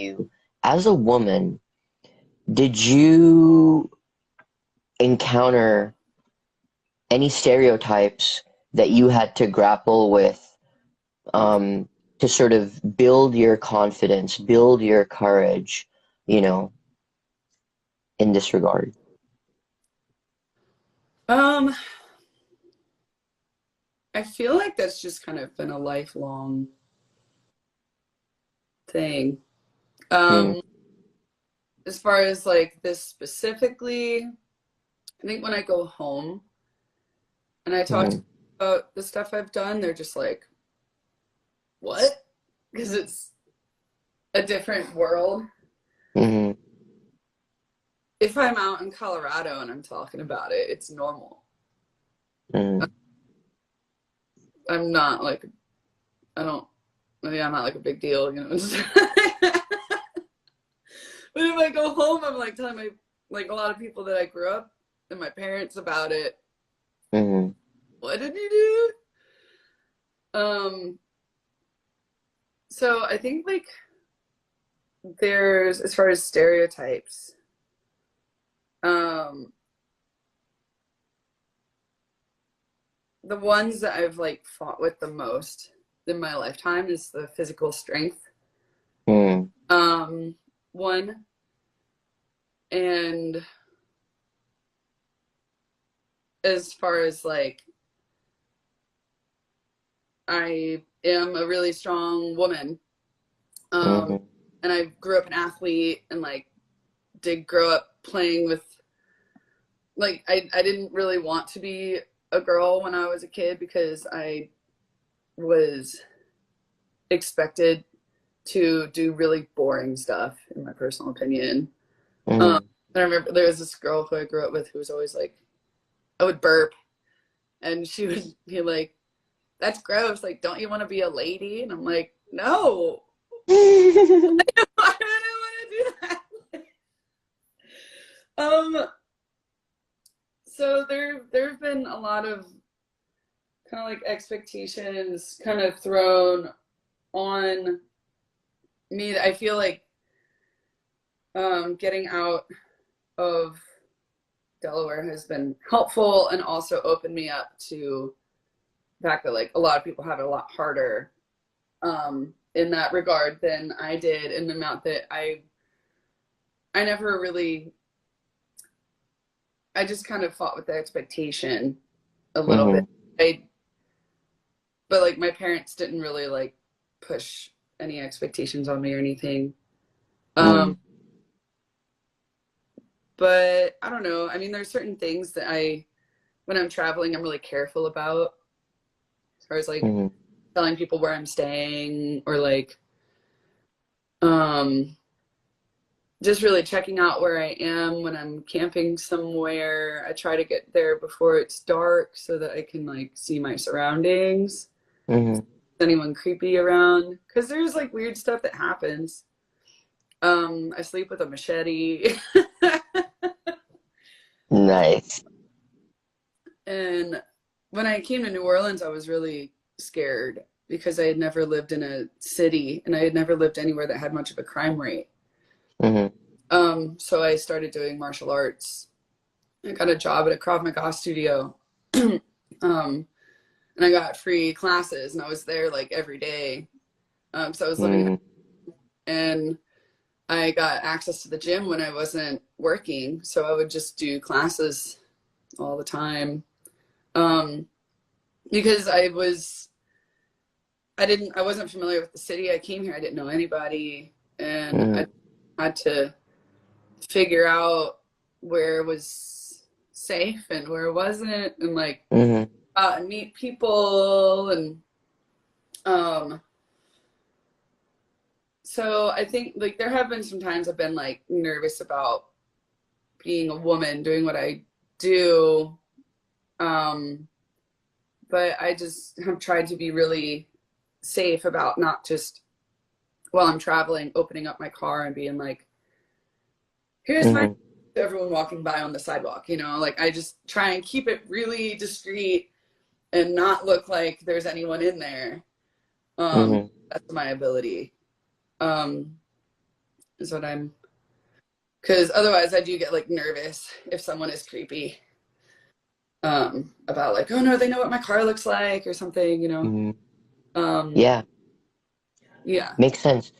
you, as a woman, did you encounter any stereotypes that you had to grapple with to sort of build your confidence, build your courage, you know, in this regard? Um, I feel like that's just kind of been a lifelong thing. Mm, Um, as far as like this specifically, I think when I go home and I talk to mm, people about the stuff I've done, they're just like, "What?" Because it's a different world. mm, If I'm out in Colorado and I'm talking about it, it's normal. mm, I'm not like I don't. Yeah, I'm not like a big deal, you know. But if I go home, I'm like telling my like a lot of people that I grew up and my parents about it. mm, What did you do? So I think like there's as far as stereotypes, um, the ones that I've like fought with the most in my lifetime is the physical strength. mm, Um, one and as far as like I am a really strong woman. Um, mm, and I grew up an athlete and like did grow up playing with like I didn't really want to be a girl when I was a kid because I was expected to do really boring stuff in my personal opinion. Um, mm. I remember there was this girl who I grew up with who was always like I would burp and she would be like, "That's gross. Like, don't you want to be a lady?" And I'm like, "No, I don't want to do that." Um, so there've been a lot of kind of like expectations kind of thrown on me. I feel like getting out of Delaware has been helpful and also opened me up to the fact that like a lot of people have it a lot harder in that regard than I did in the amount that I never really I just kind of fought with the expectation a little bit. Mhm, I but like my parents didn't really like push any expectations on me or anything. Um mm, but I don't know. I mean there's certain things that I when I'm traveling I'm really careful about as far as like mhm, telling people where I'm staying or like um just really checking out where I am when I'm camping somewhere. I try to get there before it's dark so that I can like see my surroundings. mhm. Anyone creepy around because there's like weird stuff that happens. I sleep with a machete. Nice. And when I came to New Orleans, I was really scared because I had never lived in a city and I had never lived anywhere that had much of a crime rate. Mhm, So I started doing martial arts. I got a job at a Krav Maga studio. um, and I got free classes and I was there like every day. So I was living mm, and I got access to the gym when I wasn't working. So I would just do classes all the time. Um, because I wasn't familiar with the city. I came here, I didn't know anybody, and I mm, had to figure out where was safe and where it wasn't, and like mhm, and meet people, and um, so I think like there have been some times I've been like nervous about being a woman doing what I do, um, but I just have tried to be really safe about not just while I'm traveling, opening up my car and being like, here's my mhm, everyone walking by on the sidewalk, you know, like I just try and keep it really discreet and not look like there's anyone in there. mhm, That's my ability. Um, is what I'm, because otherwise I do get like nervous if someone is creepy, about like, oh no, they know what my car looks like or something, you know. Mhm. Um, Yeah, yeah. makes sense.